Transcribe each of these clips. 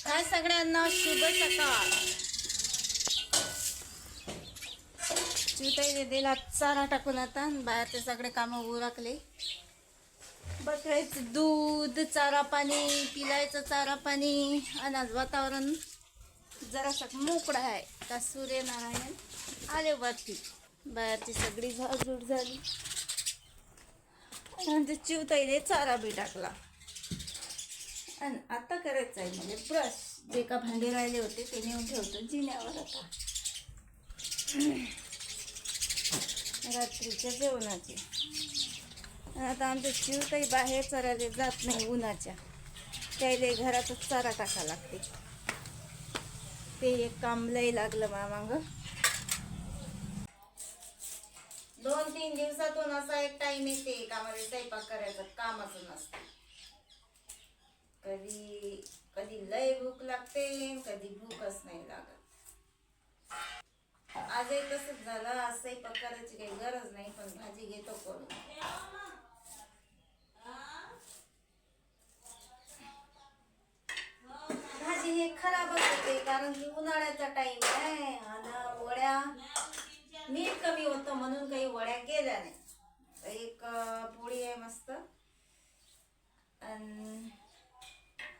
हाय सगळ्यांना, शुभ सकाळ. चिवताई दिला चारा टाकून आता बाहेरचे सगळे कामं उरकले. बकऱ्याचं दूध, चारा पाणी, पिलायचं चारा पाणी. आणि आज वातावरण जरासं मोकळं आहे. का सूर्यनारायण आले वरती. बाहेरची सगळी झाडझूड झाली. आणि चिवताईने चारा बी टाकला. आणि आता करायचं आहे म्हणजे ब्रश. जे का भांडे राहिले होते ते नेऊन ठेवतो जिन्यावर. आता रात्रीच्या जेवणाचे. आता आमच्या चिवताई बाहेर चरायला जात नाही उन्हाच्या. त्याला घरातच चारा टाका लागते. ते एक काम लय लागलं मामांग. 2-3 दिवसातून असा एक टाइम येते कामाला स्वयंपाक करायचं कामच नसतं. कधी कधी लय भूक लागते, कधी भूकच नाही लागत. आजही तसंच झालं. आज स्वयंपाक करायची काही गरज नाही, पण भाजी घेतो करून. भाजी हे खराबच होते कारण की उन्हाळ्याचा टाइम आहे. आणि वड्या मीठ कमी होतं म्हणून काही वड्या केल्या नाही. एक पोळी आहे मस्त. आणि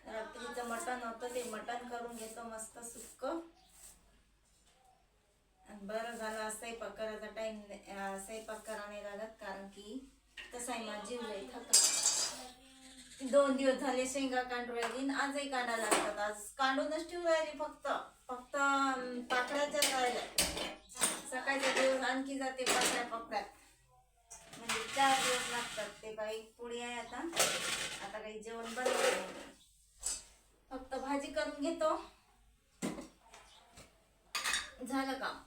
रात्रीचं मटण होतं, ते मटण करून घेतो मस्त सुक्क. बरं झालं स्वयंपाक करायचा टाइम स्वयंपाक करा नाही लागत, कारण की तसा आहे माझा जीव लय थकला. 2 दिवस झाले शेंगा काढून राहिली. आजही काढायला लागतात. आज काढूनच ठेवून राहिली. फक्त पाकळ्याच्या राहिल्या. सकाळचे दिवस आणखी जाते पाकळ्यात. म्हणजे 4 दिवस लागतात. ते काही पोळी आहे आता काही जेवण बनवलं नाही. फक्त भाजी करून घेतो, झालं काम.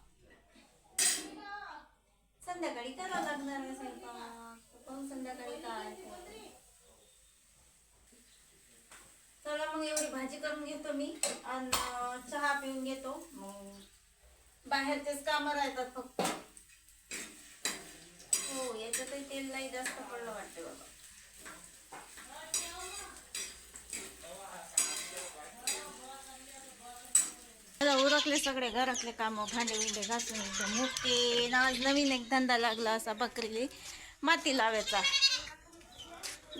संध्याकाळी करावं लागणार आहे स्वयंपाक. पण संध्याकाळी काय. चला मग एवढी भाजी करून घेतो मी आणि चहा पिऊन घेतो. मग बाहेरचेच कामं राहतात फक्त. हो, याच्यातही तेल नाही जास्त पडलं वाटते बाबा. उरकले सगळे घरातले काम, भांडे विंडे घासून एकदम मोठे. आज नवीन एक धंदा लागला असा बकरीले माती लावायचा.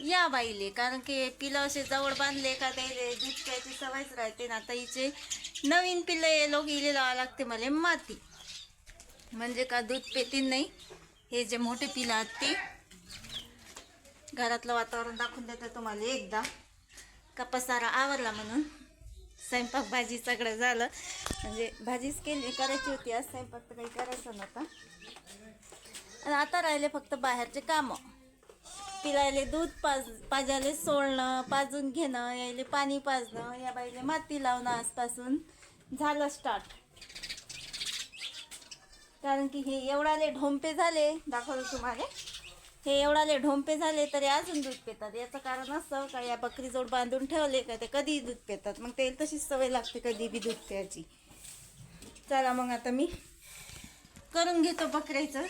या बाईले, कारण की पिलं असे जवळ बांधले का त्याला दूध प्यायची सवयच राहते ना. आता हिचे नवीन पिल्लं ये लोक इले लावा लागते मला माती. म्हणजे का दूध पेतील नाही. हे जे मोठे पिलं आहेत ते. घरातलं वातावरण दाखवून देतं तुम्हाला एकदा. का पसारा आवरला म्हणून. स्वयंपाक भाजी सगळं झालं. म्हणजे भाजीच करायची होती आज. स्वयंपाक तर काही करायचं नव्हता. आणि आता राहिले फक्त बाहेरचे कामं. पिलायले दूध पाजायले सोडणं, पाजून घेणं, यायले पाणी पाजणं, या बाईले माती लावणं आजपासून झालं स्टार्ट. कारण की हे एवढाले ढोंपे झाले, दाखवलं तुम्हाला. हे एवढाले ढोंपे झाले तरी अजून दूध पितात. याचं कारण असं का या बकरीजवळ बांधून ठेवले का ते कधीही दूध पितात. मग ते तशीच सवय लागते कधी बी दूध प्यायची. चला मग आता मी करून घेतो बकऱ्याचं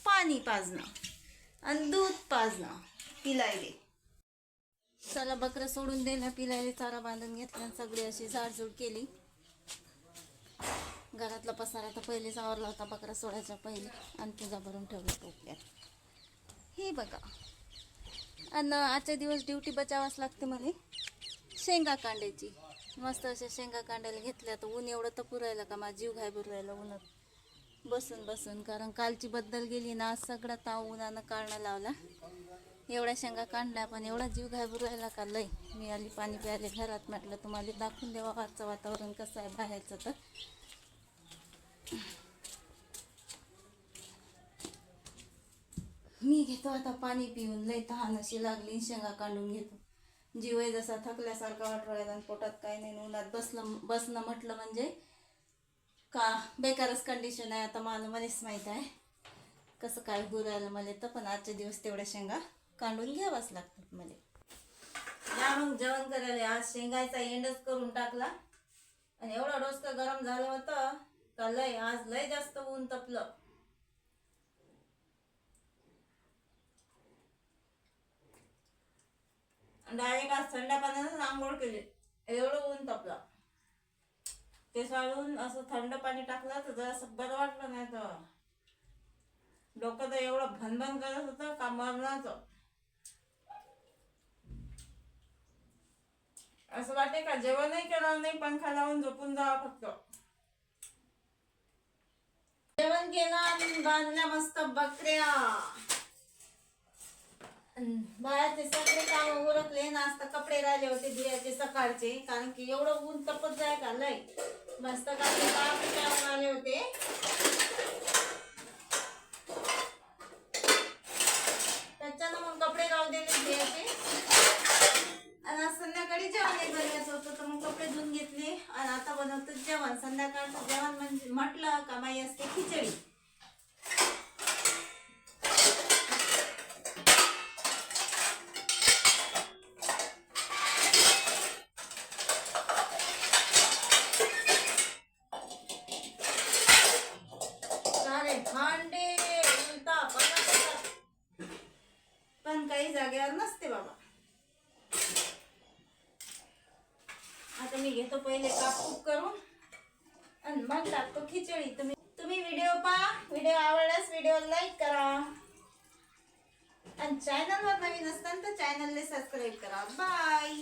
पाणी पाजणं आणि दूध पाजणं पिलायले. चला बकरं सोडून दिलं, पिलायले चारा बांधून घेतला. सगळी अशी झाडझूड केली. घरातला पसारा तर पहिलेच आवरला होता बकरा सोडायच्या पहिले. आणि तुझा भरून ठेवलं टोपल्यात. हे बघा. आणि आजच्या दिवस ड्युटी बचावाच लागते मला. शेंगा कांड्याची मस्त अशा शेंगा कांड्याला घेतल्या. तर ऊन एवढं तपू राहिलं का माझा जीव घाबरून राहिला उन्हात बसून. कारण कालची बद्दल गेली ना, आज सगळा ताव उन्हानं काढणं लावला. एवढ्या शेंगा काढल्या पण एवढा जीव घाबरून राहिला का लय. मी आली पाणी प्यायले घरात. म्हटलं तुम्हाला दाखवून द्यावं आजचं वातावरण कसं आहे बाहेरचं. तर मी घेतो आता पाणी पिऊन. लय तहान अशी लागली. शेंगा काढून घेतो. जीव आहे जसा थकल्यासारखा वाटू राहिला. आणि पोटात काही नाही. उन्हात बसणं म्हटलं म्हणजे का बेकारच कंडिशन आहे. आता मलाच माहीत आहे कसं काय होऊ राहिलं मला. तर पण आजचे दिवस तेवढ्या शेंगा काढून घ्यावाच लागतात मला. या मग जेवण करायला. आज शेंगायचा एंडच करून टाकला. आणि एवढं डोसकं गरम झालं होतं का लय. आज लय जास्त ऊन तपलं. डायरेक्ट आज थंड पाण्यानं आंघोळ केली. एवढं ऊन तपलं. ते साळून असं थंड पाणी टाकलं तर जरासं बरं वाटलं. नाही तर डोकं तर एवढं भनभन करत होतं का मरणाचं. असं वाटे का जेवणही केलं नाही, पंखा लावून झोपून जावं फक्त. जेवण केलं आणि बांधल्या मस्त बकऱ्या. बाहेरचे सगळे काम उरकले. नाश्ता कपडे राहिले होते धुयाचे सकाळचे, कारण की एवढं ऊन तपत जाय का लय. मस्त कापडे टाकून आले होते. त्याच्यानं मग कपडे राहू दिले धुयाचे. आणि आज संध्याकाळी जेवण एक बनवायचं होतं, तर मग कपडे धुवून घेतले. आणि आता बनवतो जेवण. संध्याकाळचं जेवण म्हणजे म्हटलं का माई असते खिचडी. सारे भांडे उलटा पलटा, पण काही जागेवर नसते बाबा. आता मी घेतो पहिले कापूक करून आणि मग टाकतो खिचडी. तुम्ही व्हिडिओ पहा. व्हिडिओ आवडल्यास व्हिडिओ लाईक करा आणि चॅनलवर नवीन असताना तर चॅनलला सबस्क्राईब करा. बाय.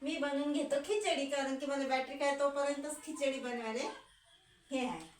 मी बनवून घेतो खिचडी, कारण की मला बॅटरी काय तोपर्यंतच खिचडी बनवायला हे आहे.